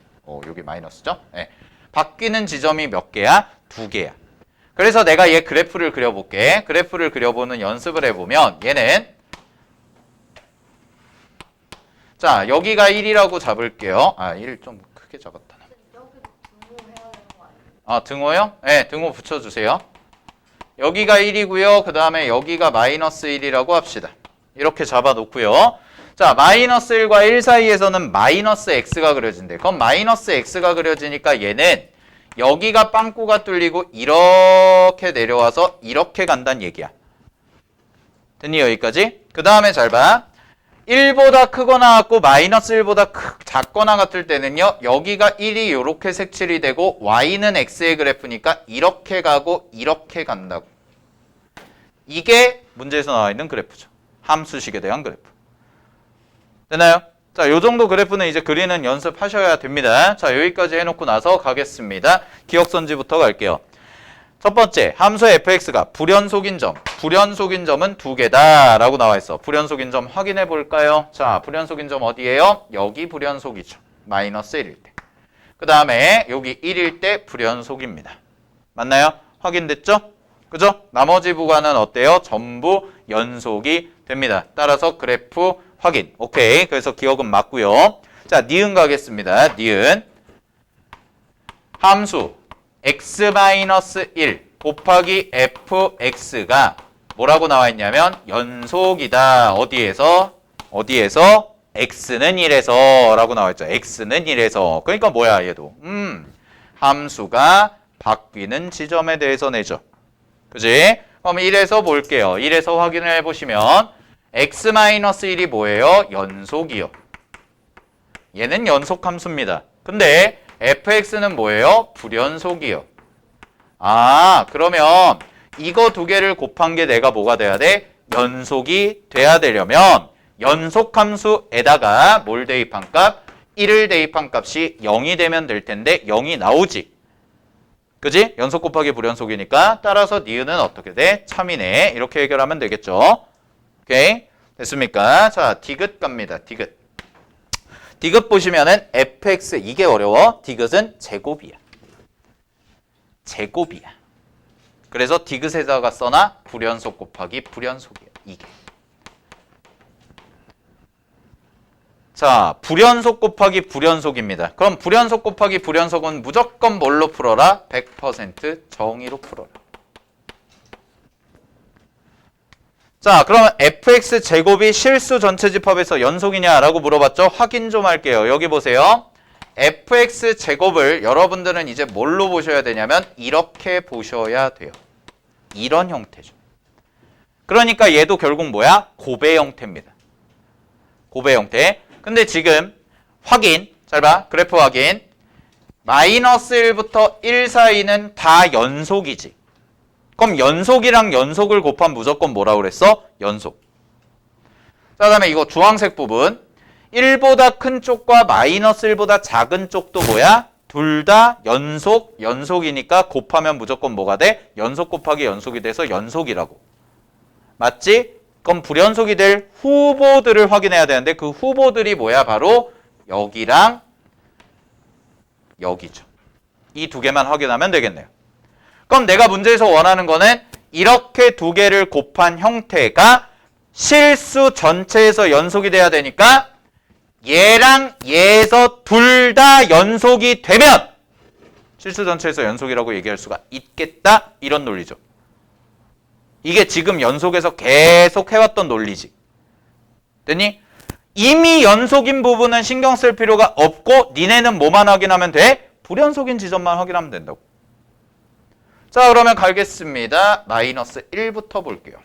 여기 마이너스죠? 네. 바뀌는 지점이 몇 개야? 2개야. 그래서 내가 얘 그래프를 그려볼게. 그래프를 그려보는 연습을 해보면 얘는 자, 여기가 1이라고 잡을게요. 1 좀 크게 잡았다. 등호요? 네, 등호 붙여주세요. 여기가 1이고요. 그 다음에 여기가 마이너스 1이라고 합시다. 이렇게 잡아놓고요. 자, 마이너스 1과 1 사이에서는 마이너스 x가 그려진대. 그럼 마이너스 x가 그려지니까 얘는 여기가 빵꾸가 뚫리고 이렇게 내려와서 이렇게 간다는 얘기야. 됐니? 여기까지? 그 다음에 잘 봐. 1보다 크거나 같고 마이너스 1보다 작거나 같을 때는요. 여기가 1이 이렇게 색칠이 되고 y는 x의 그래프니까 이렇게 가고 이렇게 간다고. 이게 문제에서 나와 있는 그래프죠. 함수식에 대한 그래프. 되나요? 자, 요 정도 그래프는 이제 그리는 연습하셔야 됩니다. 자, 여기까지 해놓고 나서 가겠습니다. 기억선지부터 갈게요. 첫 번째, 함수 fx가 불연속인 점. 불연속인 점은 두 개다 라고 나와 있어. 불연속인 점 확인해 볼까요? 자, 불연속인 점 어디예요? 여기 불연속이죠. 마이너스 1일 때. 그 다음에 여기 1일 때 불연속입니다. 맞나요? 확인됐죠? 그죠? 나머지 부가는 어때요? 전부 연속이 됩니다. 따라서 그래프 확인. 오케이. 그래서 기억은 맞고요. 자, 니은 가겠습니다. 니은. 함수 x-1 곱하기 fx가 뭐라고 나와 있냐면 연속이다. 어디에서? x는 1에서 라고 나와 있죠. x는 1에서. 그러니까 뭐야 얘도. 함수가 바뀌는 지점에 대해서 내죠. 그지? 그럼 1에서 볼게요. 1에서 확인을 해보시면 x-1이 뭐예요? 연속이요. 얘는 연속 함수입니다. 근데 fx는 뭐예요? 불연속이요. 아, 그러면 이거 두 개를 곱한 게 내가 뭐가 돼야 돼? 연속이 돼야 되려면 연속 함수에다가 뭘 대입한 값? 1을 대입한 값이 0이 되면 될 텐데 0이 나오지. 그지? 연속 곱하기 불연속이니까 따라서 니은은 어떻게 돼? 참이네. 이렇게 해결하면 되겠죠. 오케이? 됐습니까? 자, 디귿 갑니다. 디귿. 디귿 보시면은 fx 이게 어려워. 디귿은 제곱이야. 제곱이야. 그래서 디귿에다가 써나 불연속 곱하기 불연속이야. 이게. 자, 불연속 곱하기 불연속입니다. 그럼 불연속 곱하기 불연속은 무조건 뭘로 풀어라? 100% 정의로 풀어라. 자, 그러면 fx 제곱이 실수 전체 집합에서 연속이냐라고 물어봤죠? 확인 좀 할게요. 여기 보세요. fx 제곱을 여러분들은 이제 뭘로 보셔야 되냐면 이렇게 보셔야 돼요. 이런 형태죠. 그러니까 얘도 결국 뭐야? 곱의 형태입니다. 곱의 형태. 근데 지금 확인, 잘 봐. 그래프 확인. 마이너스 1부터 1 사이는 다 연속이지. 그럼 연속이랑 연속을 곱하면 무조건 뭐라고 그랬어? 연속. 자, 그다음에 이거 주황색 부분. 1보다 큰 쪽과 마이너스 1보다 작은 쪽도 뭐야? 둘 다 연속이니까 곱하면 무조건 뭐가 돼? 연속 곱하기 연속이 돼서 연속이라고. 맞지? 그럼 불연속이 될 후보들을 확인해야 되는데 그 후보들이 뭐야? 바로 여기랑 여기죠. 이 두 개만 확인하면 되겠네요. 그럼 내가 문제에서 원하는 거는 이렇게 두 개를 곱한 형태가 실수 전체에서 연속이 돼야 되니까 얘랑 얘에서 둘 다 연속이 되면 실수 전체에서 연속이라고 얘기할 수가 있겠다. 이런 논리죠. 이게 지금 연속에서 계속 해왔던 논리지. 됐니? 이미 연속인 부분은 신경 쓸 필요가 없고 니네는 뭐만 확인하면 돼? 불연속인 지점만 확인하면 된다고. 자, 그러면 가겠습니다. 마이너스 1부터 볼게요.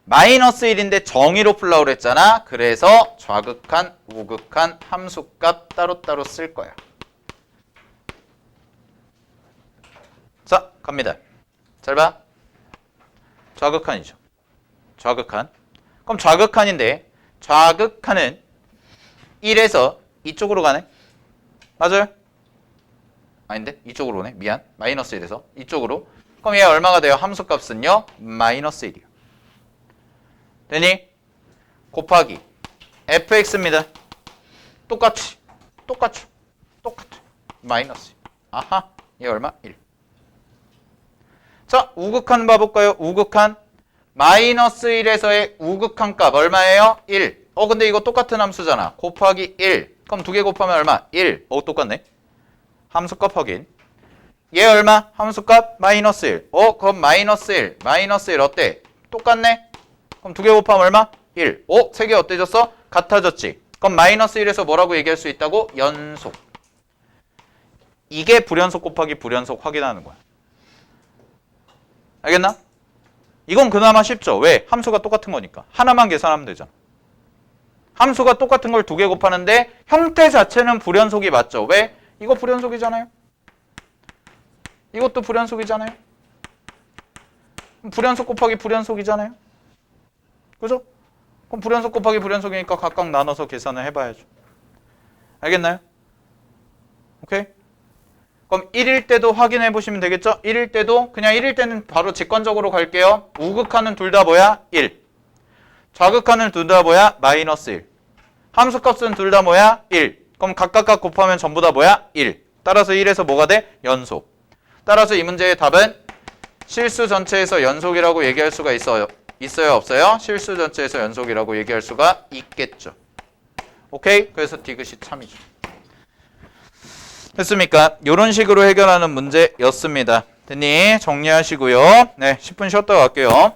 마이너스 1인데 정의로 풀라고 그랬잖아. 그래서 좌극한, 우극한 함수값 따로따로 쓸 거야. 자, 갑니다. 잘 봐. 좌극한이죠. 좌극한. 그럼 좌극한인데 좌극한은 1에서 이쪽으로 가네. 맞아요? 아닌데? 이쪽으로 오네. 미안. 마이너스 1에서 이쪽으로. 그럼 얘 얼마가 돼요? 함수값은요? 마이너스 1이요. 되니? 곱하기 fx입니다. 똑같이. 마이너스. 아하. 얘 얼마? 1. 자, 우극한 봐볼까요? 우극한. 마이너스 1에서의 우극한 값 얼마예요? 1. 근데 이거 똑같은 함수잖아. 곱하기 1. 그럼 두 개 곱하면 얼마? 1. 똑같네. 함수값 확인. 얘 얼마? 함수값 마이너스 1. 그럼 마이너스 1. 마이너스 1 어때? 똑같네. 그럼 두 개 곱하면 얼마? 1. 세 개 어때졌어? 같아졌지. 그럼 마이너스 1에서 뭐라고 얘기할 수 있다고? 연속. 이게 불연속 곱하기 불연속 확인하는 거야. 알겠나? 이건 그나마 쉽죠. 왜? 함수가 똑같은 거니까. 하나만 계산하면 되잖아. 함수가 똑같은 걸 두 개 곱하는데 형태 자체는 불연속이 맞죠. 왜? 이거 불연속이잖아요. 이것도 불연속이잖아요. 불연속 곱하기 불연속이잖아요. 그죠? 그럼 불연속 곱하기 불연속이니까 각각 나눠서 계산을 해봐야죠. 알겠나요? 오케이? 그럼 1일 때도 확인해 보시면 되겠죠? 1일 때도 그냥 1일 때는 바로 직관적으로 갈게요. 우극하는 둘 다 뭐야? 1. 좌극하는 둘 다 뭐야? 마이너스 1. 함수값은 둘 다 뭐야? 1. 그럼 각각 곱하면 전부 다 뭐야? 1. 따라서 1에서 뭐가 돼? 연속. 따라서 이 문제의 답은 실수 전체에서 연속이라고 얘기할 수가 있어요. 있어요? 없어요? 실수 전체에서 연속이라고 얘기할 수가 있겠죠. 오케이? 그래서 디귿이 참이죠. 됐습니까? 이런 식으로 해결하는 문제였습니다. 됐니? 정리하시고요. 네, 10분 쉬었다 갈게요.